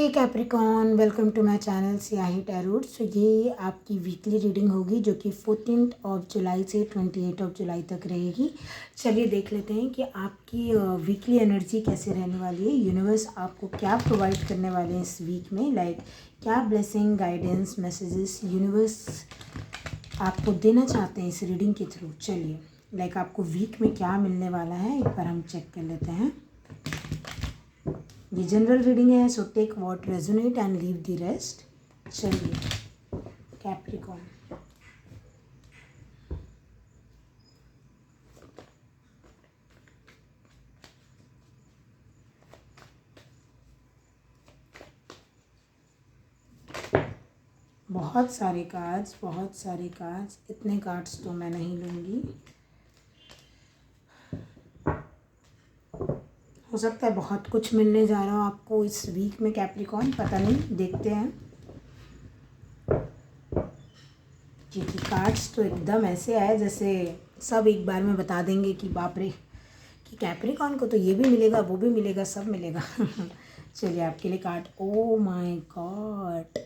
Hey Capricorn, welcome to my channel Siyahi tarot. So ये आपकी weekly reading होगी जो कि 14 जुलाई से 28 जुलाई तक रहेगी। चलिए देख लेते हैं कि आपकी वीकली एनर्जी कैसे रहने वाली है। यूनिवर्स आपको क्या प्रोवाइड करने वाले हैं इस वीक में, क्या ब्लेसिंग, गाइडेंस, मैसेजेस यूनिवर्स आपको देना चाहते हैं इस रीडिंग के थ्रू। चलिए आपको वीक में क्या मिलने वाला है एक बार हम चेक कर लेते हैं। ये जनरल रीडिंग है, so take what resonate and leave the rest. चलिए कैप्रिकॉन, बहुत सारे कार्ड्स, इतने कार्ड्स तो मैं नहीं लूँगी। हो सकता है बहुत कुछ मिलने जा रहा हो आपको इस वीक में कैप्रिकॉन, पता नहीं, देखते हैं। क्योंकि कार्ड्स तो एकदम ऐसे आए जैसे सब एक बार में बता देंगे कि बाप रे, कि कैप्रिकॉन को तो ये भी मिलेगा, वो भी मिलेगा, सब मिलेगा। चलिए आपके लिए कार्ड, ओ माय गॉड,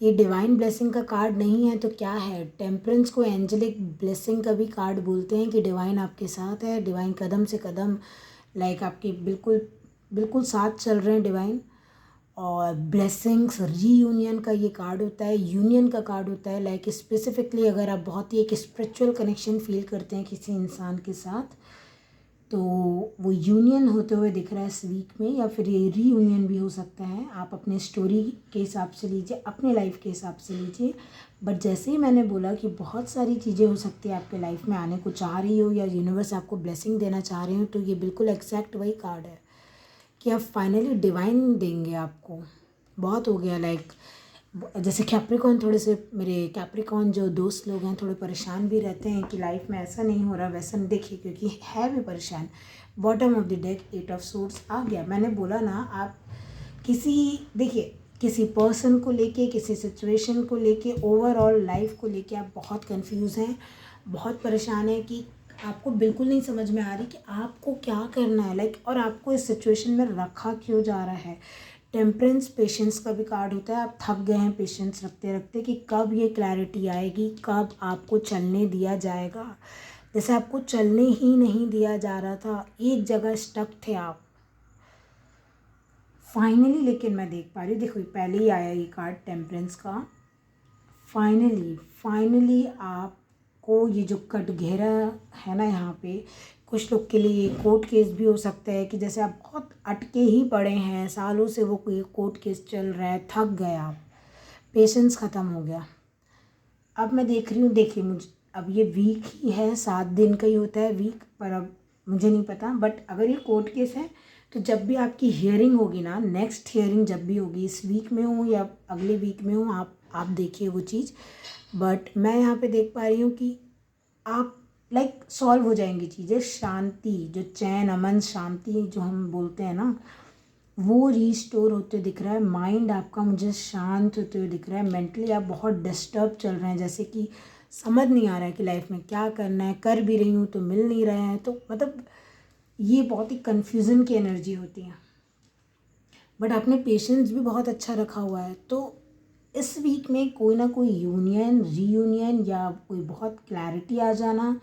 ये डिवाइन ब्लेसिंग का कार्ड नहीं है तो क्या है? टेम्परेंस को एंजेलिक ब्लेसिंग का भी कार्ड बोलते हैं कि डिवाइन आपके साथ है, डिवाइन कदम से कदम आपके बिल्कुल साथ चल रहे हैं डिवाइन। और ब्लेसिंग्स, रीयूनियन का ये कार्ड होता है, यूनियन का कार्ड होता है। स्पेसिफिकली अगर आप बहुत ही एक स्पिरिचुअल कनेक्शन फील करते हैं किसी इंसान के साथ, तो वो यूनियन होते हुए दिख रहा है इस वीक में, या फिर ये रीयूनियन भी हो सकता है। आप अपने स्टोरी के हिसाब से लीजिए, अपने लाइफ के हिसाब से लीजिए। बट जैसे ही मैंने बोला कि बहुत सारी चीज़ें हो सकती है आपके लाइफ में आने को चाह रही हो, या यूनिवर्स आपको ब्लेसिंग देना चाह रहे हो, तो ये बिल्कुल एग्जैक्ट वही कार्ड है कि आप फाइनली डिवाइन देंगे आपको। बहुत हो गया जैसे कैप्रिकॉन, थोड़े से मेरे कैप्रिकॉन जो दोस्त लोग हैं थोड़े परेशान भी रहते हैं कि लाइफ में ऐसा नहीं हो रहा वैसा नहीं, देखिए क्योंकि है भी परेशान। Bottom of the deck 8 of swords आ गया। मैंने बोला ना, आप किसी पर्सन को लेके, किसी सिचुएशन को लेके, ओवरऑल लाइफ को लेके आप बहुत कंफ्यूज हैं, बहुत परेशान हैं कि आपको बिल्कुल नहीं समझ में आ रही कि आपको क्या करना है, और आपको इस सिचुएशन में रखा क्यों जा रहा है। टेम्परेंस, पेशेंस का भी कार्ड होता है। आप थक गए हैं पेशेंस रखते रखते कि कब ये क्लैरिटी आएगी, कब आपको चलने दिया जाएगा। जैसे आपको चलने ही नहीं दिया जा रहा था, एक जगह स्टक थे आप फाइनली। लेकिन मैं देख पा रही हूँ, देखो पहले ही आया ये कार्ड टेम्परेंस का। फाइनली आपको ये जो कटघेरा है ना, यहाँ पे कुछ लोग के लिए कोर्ट केस भी हो सकता है कि जैसे आप बहुत अटके ही पड़े हैं, सालों से वो कोई कोर्ट केस चल रहा है, थक गए आप, पेशेंस ख़त्म हो गया। अब मैं देख रही हूँ, देखिए मुझे अब ये वीक ही है, 7 दिन का ही होता है वीक, पर अब मुझे नहीं पता। बट अगर ये कोर्ट केस है तो जब भी आपकी हियरिंग होगी ना, नेक्स्ट हियरिंग जब भी होगी, इस वीक में हो या अगले वीक में हो, आप देखिए वो चीज़। बट मैं यहाँ पे देख पा रही हूँ कि आप सॉल्व हो जाएंगी चीज़ें। शांति, जो चैन, अमन, शांति जो हम बोलते हैं ना, वो रीस्टोर होते दिख रहा है। माइंड आपका मुझे शांत होते हुए दिख रहा है। मेंटली आप बहुत डिस्टर्ब चल रहे हैं, जैसे कि समझ नहीं आ रहा है कि लाइफ में क्या करना है, कर भी रही हूँ तो मिल नहीं रहे हैं, तो ये बहुत ही कन्फ्यूज़न की एनर्जी होती है। बट आपने पेशेंस भी बहुत अच्छा रखा हुआ है, तो इस वीक में कोई ना कोई यूनियन, रीयूनियन, या कोई बहुत क्लैरिटी आ जाना।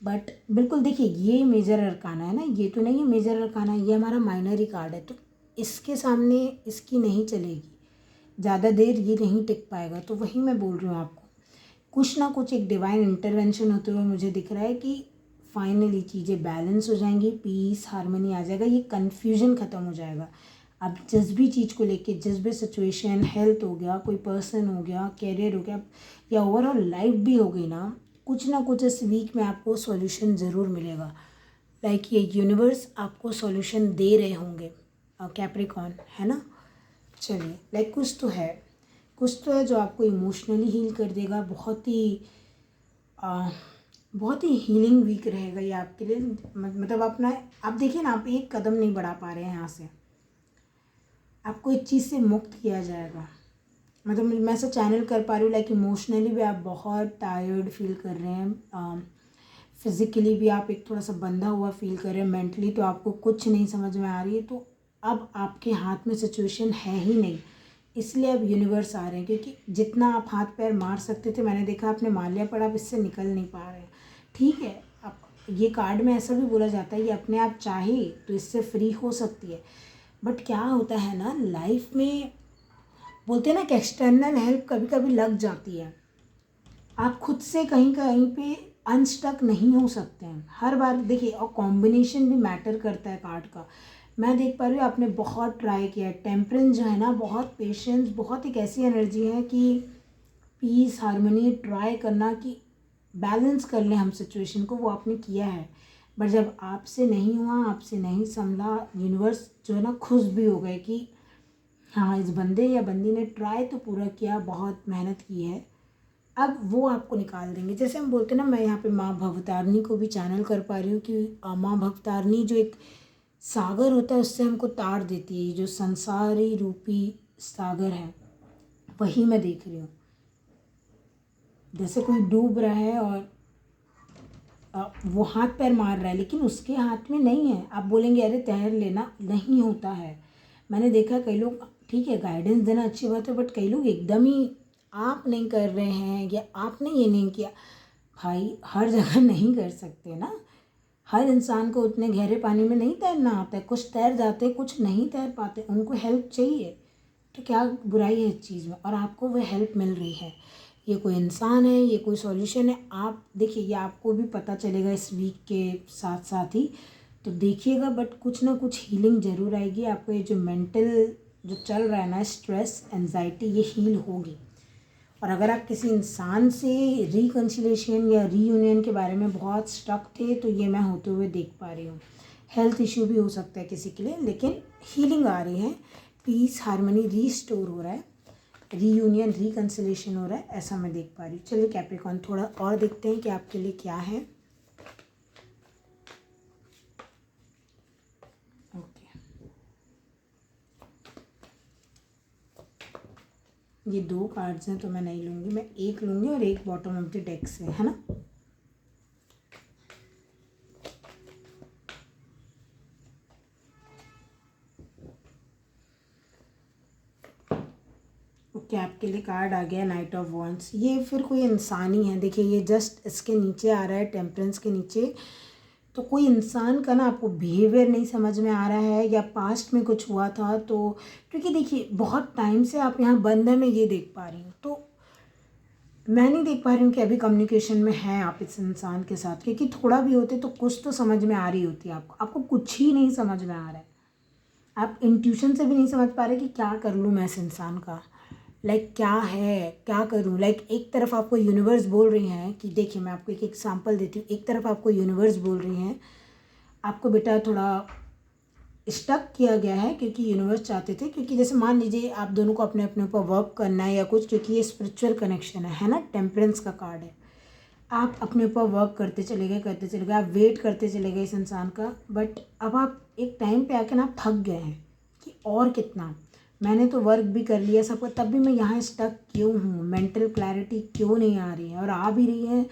बट बिल्कुल देखिए, ये मेजर अरकाना है ना, ये तो नहीं है मेजर अरकाना, ये हमारा माइनर ही कार्ड है, तो इसके सामने इसकी नहीं चलेगी, ज़्यादा देर ये नहीं टिक पाएगा। तो वही मैं बोल रही हूँ आपको, कुछ ना कुछ एक डिवाइन इंटरवेंशन होते हुए मुझे दिख रहा है कि फाइनली चीज़ें बैलेंस हो जाएंगी, पीस, हारमोनी आ जाएगा, ये कन्फ्यूजन ख़त्म हो जाएगा। अब जिस भी चीज़ को लेके, जिस भी सिचुएशन, हेल्थ हो गया, कोई पर्सन हो गया, कैरियर हो गया, या ओवरऑल लाइफ भी हो गई ना, कुछ ना कुछ इस वीक में आपको सॉल्यूशन ज़रूर मिलेगा। ये यूनिवर्स आपको सॉल्यूशन दे रहे होंगे कैप्रिकॉन, है ना। चलिए कुछ तो है जो आपको इमोशनली हील कर देगा। बहुत ही हीलिंग वीक रहेगा ये आपके लिए। मतलब आप देखिए ना, आप एक कदम नहीं बढ़ा पा रहे हैं यहाँ से, आपको एक चीज़ से मुक्त किया जाएगा। मतलब मैं ऐसा चैनल कर पा रही हूँ, इमोशनली भी आप बहुत टायर्ड फील कर रहे हैं, फिज़िकली भी आप एक थोड़ा सा बंधा हुआ फील कर रहे हैं, मेंटली तो आपको कुछ नहीं समझ में आ रही है। तो अब आपके हाथ में सिचुएशन है ही नहीं, इसलिए अब यूनिवर्स आ रहे हैं, क्योंकि जितना आप हाथ पैर मार सकते थे, मैंने देखा आपने मार लिया, पर आप इससे निकल नहीं पा रहे हैं। ठीक है, आप ये कार्ड में ऐसा भी बोला जाता है, ये अपने आप चाहे तो इससे फ्री हो सकती है, बट क्या होता है ना, लाइफ में बोलते हैं ना कि एक्सटर्नल हेल्प कभी कभी लग जाती है। आप खुद से कहीं कहीं पे अनस्टक नहीं हो सकते हैं हर बार। देखिए, और कॉम्बिनेशन भी मैटर करता है कार्ड का। मैं देख पा रही हूँ आपने बहुत ट्राई किया है। टेम्परेंस जो है ना, बहुत पेशेंस, बहुत एक ऐसी एनर्जी है कि पीस, हारमोनी ट्राई करना कि बैलेंस कर लें हम सिचुएशन को, वो आपने किया है। बट जब आपसे नहीं हुआ, आपसे नहीं संभला, यूनिवर्स जो है ना खुश भी हो गए कि हाँ, इस बंदे या बंदी ने ट्राई तो पूरा किया, बहुत मेहनत की है, अब वो आपको निकाल देंगे। जैसे हम बोलते हैं ना, मैं यहाँ पे माँ भवतारिणी को भी चैनल कर पा रही हूँ कि माँ भवतारिणी जो एक सागर होता है उससे हमको तार देती है, जो संसारी रूपी सागर है वही मैं देख रही हूँ। जैसे कोई डूब रहा है और वो हाथ पैर मार रहा है, लेकिन उसके हाथ में नहीं है। आप बोलेंगे अरे तैर लेना, नहीं होता है। मैंने देखा कई लोग, ठीक है गाइडेंस देना अच्छी बात है, बट कई लोग एकदम ही आप नहीं कर रहे हैं या आपने ये नहीं किया। भाई हर जगह नहीं कर सकते ना, हर इंसान को उतने गहरे पानी में नहीं तैरना आता है। कुछ तैर जाते, कुछ नहीं तैर पाते, उनको हेल्प चाहिए। तो क्या बुराई है इस चीज़ में, और आपको वह हेल्प मिल रही है। ये कोई इंसान है, ये कोई सॉल्यूशन है। आप देखिए, ये आपको भी पता चलेगा इस वीक के साथ साथ ही, तो देखिएगा। बट कुछ ना कुछ हीलिंग ज़रूर आएगी आपको। ये जो मेंटल जो चल रहा है ना, स्ट्रेस, एंजाइटी, ये हील होगी। और अगर आप किसी इंसान से रिकन्सिलेशन या रीयूनियन के बारे में बहुत स्टक थे, तो ये मैं होते हुए देख पा रही हूँ। हेल्थ इश्यू भी हो सकता है किसी के लिए, लेकिन हीलिंग आ रही है, पीस, हार्मनी रीस्टोर हो रहा है, रीयूनियन, रिकन्सिलेशन हो रहा है, ऐसा मैं देख पा रही हूँ। चलिए कैप्रिकॉर्न, थोड़ा और देखते हैं कि आपके लिए क्या है। ओके, ये 2 कार्ड्स हैं तो मैं नहीं लूँगी, मैं एक लूँगी और एक बॉटम ऑफ द डेक से, है ना। ओके, आपके लिए कार्ड आ गया नाइट ऑफ वॉन्ड्स। ये फिर कोई इंसान ही है। देखिए, ये जस्ट इसके नीचे आ रहा है, टेम्परेंस के नीचे। तो कोई इंसान का ना आपको बिहेवियर नहीं समझ में आ रहा है, या पास्ट में कुछ हुआ था तो, क्योंकि देखिए बहुत टाइम से आप यहाँ बंद है, मैं ये देख पा रही हूँ। तो मैं नहीं देख पा रही हूँ कि अभी कम्युनिकेशन में हैं आप इस इंसान के साथ, क्योंकि थोड़ा भी होते तो कुछ तो समझ में आ रही होती है आपको। आपको कुछ ही नहीं समझ में आ रहा है। आप इंट्यूशन से भी नहीं समझ पा रहे कि क्या कर लूँ मैं इस इंसान का, लाइक क्या है, क्या करूँ। लाइक एक तरफ आपको यूनिवर्स बोल रही हैं कि देखिए, मैं आपको एक एग्जांपल देती हूँ। एक तरफ आपको यूनिवर्स बोल रही हैं आपको बेटा थोड़ा स्टक किया गया है, क्योंकि यूनिवर्स चाहते थे, क्योंकि जैसे मान लीजिए आप दोनों को अपने अपने ऊपर वर्क करना है या कुछ, क्योंकि ये स्पिरिचुअल कनेक्शन है ना, टेम्परेंस का कार्ड है। आप अपने ऊपर वर्क करते चले गए, करते चले गए, आप वेट करते चले गए इस इंसान का, बट अब आप एक टाइम पे आके ना थक गए हैं कि और कितना, मैंने तो वर्क भी कर लिया सबको, तब भी मैं यहाँ स्टक क्यों हूँ, मेंटल क्लैरिटी क्यों नहीं आ रही है, और आ भी रही है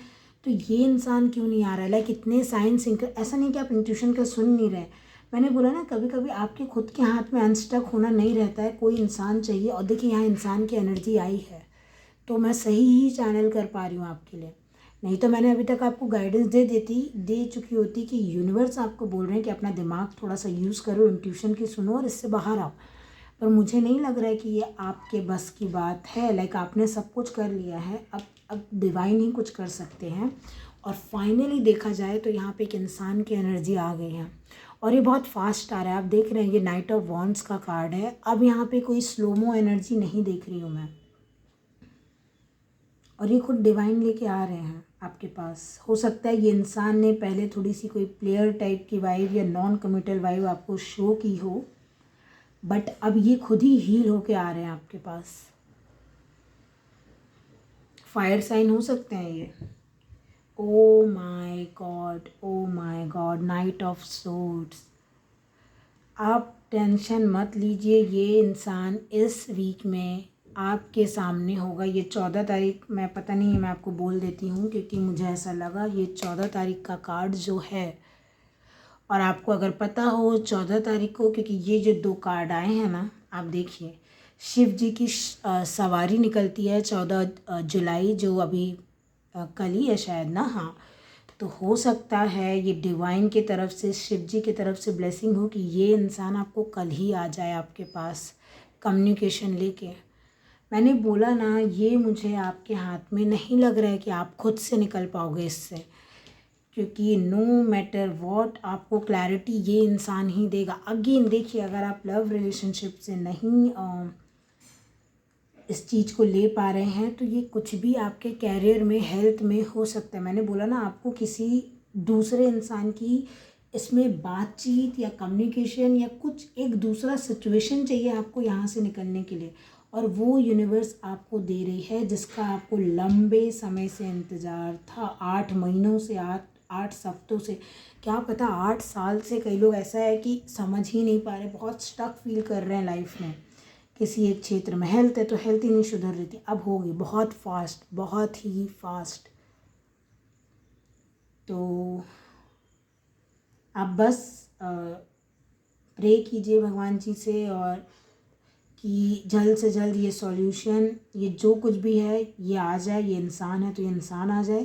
तो ये इंसान क्यों नहीं आ रहा है। लाइक इतने साइंस, ऐसा नहीं कि आप इंट्यूशन का सुन नहीं रहे। मैंने बोला ना, कभी कभी आपके खुद के हाथ में अनस्टक होना नहीं रहता है, कोई इंसान चाहिए। और देखिए, यहाँ इंसान की एनर्जी आई है, तो मैं सही ही चैनल कर पा रही हूँ आपके लिए। नहीं तो मैंने अभी तक आपको गाइडेंस दे चुकी होती कि यूनिवर्स आपको बोल रहे हैं कि अपना दिमाग थोड़ा सा यूज़ करो, इंट्यूशन की सुनो और इससे बाहर आओ। पर मुझे नहीं लग रहा है कि ये आपके बस की बात है। लाइक आपने सब कुछ कर लिया है, अब डिवाइन ही कुछ कर सकते हैं। और फाइनली देखा जाए तो यहाँ पे एक इंसान की एनर्जी आ गई है, और ये बहुत फास्ट आ रहा है। आप देख रहे हैं, ये नाइट ऑफ वॉन्ड्स का कार्ड है। अब यहाँ पे कोई स्लोमो एनर्जी नहीं देख रही हूँ मैं, और ये खुद डिवाइन लेके आ रहे हैं आपके पास। हो सकता है ये इंसान ने पहले थोड़ी सी कोई प्लेयर टाइप की वाइब या नॉन कमिटल वाइब आपको शो की हो, बट अब ये खुद ही हील होके आ रहे हैं आपके पास। फायर साइन हो सकते हैं ये। ओ my God, O my God, night of swords. आप टेंशन मत लीजिए, ये इंसान इस वीक में आपके सामने होगा। ये 14 तारीख, मैं पता नहीं, मैं आपको बोल देती हूँ क्योंकि मुझे ऐसा लगा, ये 14 तारीख का कार्ड जो है, और आपको अगर पता हो 14 तारीख को, क्योंकि ये जो 2 कार्ड आए हैं ना, आप देखिए शिव जी की सवारी निकलती है 14 जुलाई, जो अभी कल ही है शायद ना। हाँ, तो हो सकता है ये डिवाइन की तरफ से, शिव जी की तरफ से ब्लेसिंग हो कि ये इंसान आपको कल ही आ जाए आपके पास कम्युनिकेशन लेके। मैंने बोला ना, ये मुझे आपके हाथ में नहीं लग रहा है कि आप खुद से निकल पाओगे इससे, क्योंकि नो मैटर वॉट आपको क्लैरिटी ये इंसान ही देगा। अगेन देखिए, अगर आप लव रिलेशनशिप से नहीं इस चीज़ को ले पा रहे हैं तो ये कुछ भी आपके कैरियर में, हेल्थ में हो सकता है। मैंने बोला ना, आपको किसी दूसरे इंसान की इसमें बातचीत या कम्युनिकेशन या कुछ एक दूसरा सिचुएशन चाहिए आपको यहाँ से निकलने के लिए, और वो यूनिवर्स आपको दे रही है जिसका आपको लंबे समय से इंतज़ार था। 8 महीनों से, 8 हफ्तों से, क्या पता 8 साल से। कई लोग ऐसा है कि समझ ही नहीं पा रहे, बहुत स्टक फील कर रहे हैं लाइफ में किसी एक क्षेत्र में। हेल्थ है तो हेल्थ ही नहीं सुधर रही थी, अब होगी बहुत फास्ट, बहुत ही फास्ट। तो आप बस प्रे कीजिए भगवान जी से, और कि जल्द से जल्द ये सॉल्यूशन, ये जो कुछ भी है ये आ जाए। ये इंसान है तो ये इंसान आ जाए,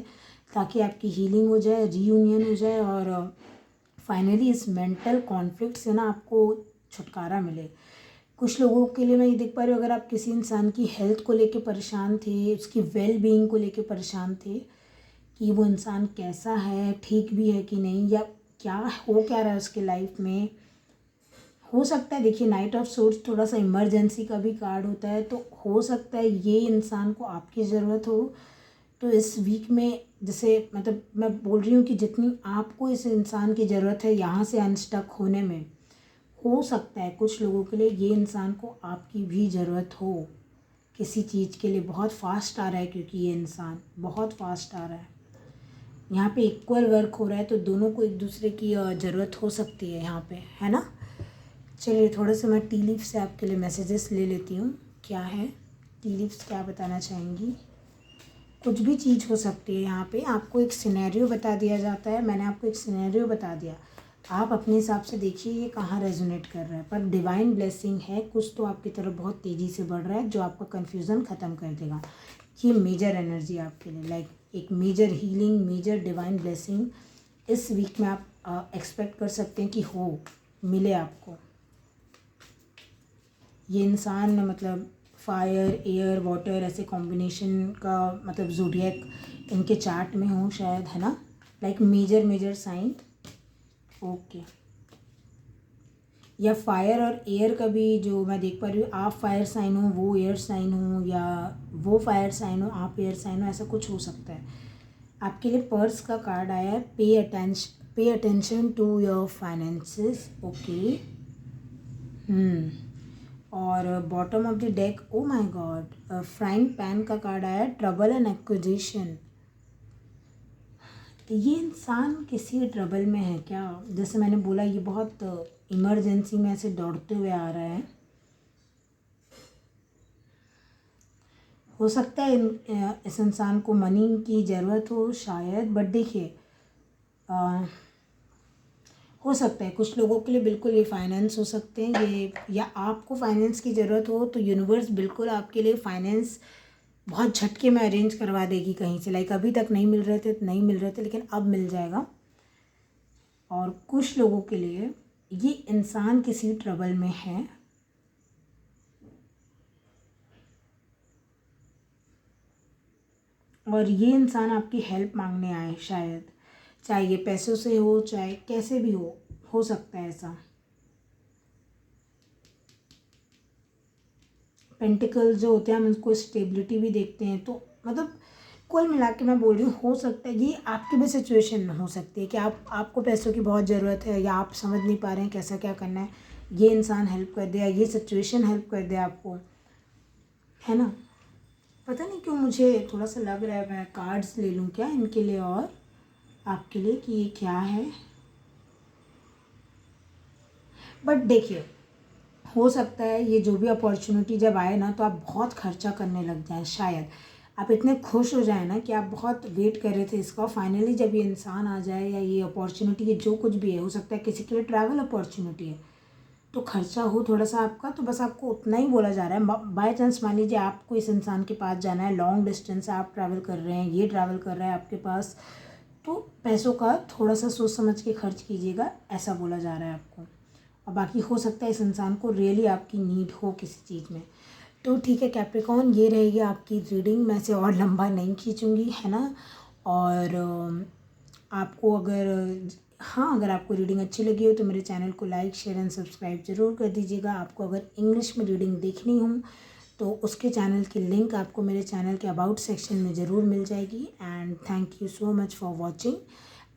ताकि आपकी हीलिंग हो जाए, रीयूनियन हो जाए, और फाइनली इस मेंटल कॉन्फ्लिक्ट से ना आपको छुटकारा मिले। कुछ लोगों के लिए मैं ये देख पा रही हूँ, अगर आप किसी इंसान की हेल्थ को लेके परेशान थे, उसकी वेल बीइंग को लेके परेशान थे कि वो इंसान कैसा है, ठीक भी है कि नहीं, या क्या हो क्या रहा है उसके लाइफ में, हो सकता है। देखिए, नाइट ऑफ सोर्स थोड़ा सा इमरजेंसी का भी कार्ड होता है, तो हो सकता है ये इंसान को आपकी ज़रूरत हो। तो इस वीक में, जैसे मतलब मैं बोल रही हूँ कि जितनी आपको इस इंसान की ज़रूरत है यहाँ से अनस्टक होने में, हो सकता है कुछ लोगों के लिए ये इंसान को आपकी भी ज़रूरत हो किसी चीज़ के लिए। बहुत फास्ट आ रहा है, क्योंकि ये इंसान बहुत फास्ट आ रहा है। यहाँ पे इक्वल वर्क हो रहा है, तो दोनों को एक दूसरे की ज़रूरत हो सकती है यहाँ पे, है ना। चलिए, थोड़ा सा मैं टी लीफ से आपके लिए मैसेजेस ले लेती हूँ। क्या है टी लीव्स, क्या बताना चाहेंगी। कुछ भी चीज़ हो सकती है यहाँ पे, आपको एक सिनेरियो बता दिया जाता है। मैंने आपको एक सिनेरियो बता दिया, आप अपने हिसाब से देखिए ये कहाँ रेजोनेट कर रहा है। पर डिवाइन ब्लेसिंग है, कुछ तो आपकी तरफ बहुत तेज़ी से बढ़ रहा है जो आपका कन्फ्यूज़न ख़त्म कर देगा। ये मेजर एनर्जी आपके लिए, लाइक एक major healing, major divine blessing इस वीक में आप एक्सपेक्ट कर सकते हैं कि हो, मिले आपको। ये इंसान मतलब फायर, एयर, वाटर ऐसे कॉम्बिनेशन का, मतलब ज़ोडिएक इनके चार्ट में हो शायद, है ना, लाइक मेजर साइन। ओके, या फायर और एयर का भी जो मैं देख पा रही हूँ, आप फायर साइन हो, वो एयर साइन हो, या वो फायर साइन हो, आप एयर साइन हो, ऐसा कुछ हो सकता है। आपके लिए पर्स का कार्ड आया है, pay attention to your finances. Okay, और bottom of the deck, oh my god, frying pan का कार्ड आया है, ट्रबल एंड एक्विजिशन। ये इंसान किसी ट्रबल में है क्या। जैसे मैंने बोला, ये बहुत इमरजेंसी में ऐसे दौड़ते हुए आ रहा है। हो सकता है इस इंसान को मनी की ज़रूरत हो शायद, बट देखिए हो सकता है कुछ लोगों के लिए बिल्कुल ये फाइनेंस हो सकते हैं ये, या आपको फाइनेंस की ज़रूरत हो तो यूनिवर्स बिल्कुल आपके लिए फाइनेंस बहुत झटके में अरेंज करवा देगी कहीं से। लाइक अभी तक नहीं मिल रहे थे लेकिन अब मिल जाएगा। और कुछ लोगों के लिए ये इंसान किसी ट्रबल में है, और ये इंसान आपकी हेल्प मांगने आए शायद, चाहे ये पैसों से हो चाहे कैसे भी हो सकता है ऐसा। पेंटिकल्स जो होते हैं हम उसको स्टेबिलिटी भी देखते हैं, तो मतलब कुल मिला के मैं बोल रही हूँ, हो सकता है ये आपकी भी सिचुएशन हो सकती है कि आपको पैसों की बहुत ज़रूरत है, या आप समझ नहीं पा रहे हैं कैसा क्या करना है, ये इंसान हेल्प कर दे, या ये सिचुएशन हेल्प कर दे आपको, है ना। पता नहीं क्यों मुझे थोड़ा सा लग रहा है, मैं कार्ड्स ले लूँ क्या इनके लिए और आपके लिए कि ये क्या है। बट देखिए, हो सकता है ये जो भी अपॉर्चुनिटी जब आए ना, तो आप बहुत खर्चा करने लग जाएं। शायद आप इतने खुश हो जाए ना कि आप बहुत वेट कर रहे थे इसका, फाइनली जब ये इंसान आ जाए या ये अपॉर्चुनिटी, ये जो कुछ भी है, हो सकता है किसी के लिए ट्रैवल अपॉर्चुनिटी है, तो खर्चा हो थोड़ा सा आपका, तो बस आपको उतना ही बोला जा रहा है। बाय चांस मान लीजिए आपको इस इंसान के पास जाना है, लॉन्ग डिस्टेंस आप ट्रैवल कर रहे हैं, ये ट्रैवल कर रहा है आपके पास, तो पैसों का थोड़ा सा सोच समझ के खर्च कीजिएगा, ऐसा बोला जा रहा है आपको। और बाकी हो सकता है इस इंसान को रियली आपकी नीड हो किसी चीज़ में। तो ठीक है कैप्रिकॉर्न, ये रहेगी आपकी रीडिंग। मैं इसे और लंबा नहीं खींचूँगी, है ना। और आपको अगर हाँ, अगर आपको रीडिंग अच्छी लगी हो तो मेरे चैनल को लाइक शेयर एंड सब्सक्राइब ज़रूर कर दीजिएगा। आपको अगर इंग्लिश में रीडिंग देखनी हो तो उसके चैनल की लिंक आपको मेरे चैनल के अबाउट सेक्शन में ज़रूर मिल जाएगी। And thank you so much for watching.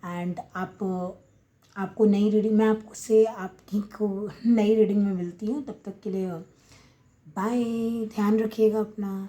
And आपको नई रीडिंग मैं आपसे आपकी को नई रीडिंग में मिलती हूँ। तब तक के लिए बाय, ध्यान रखिएगा अपना।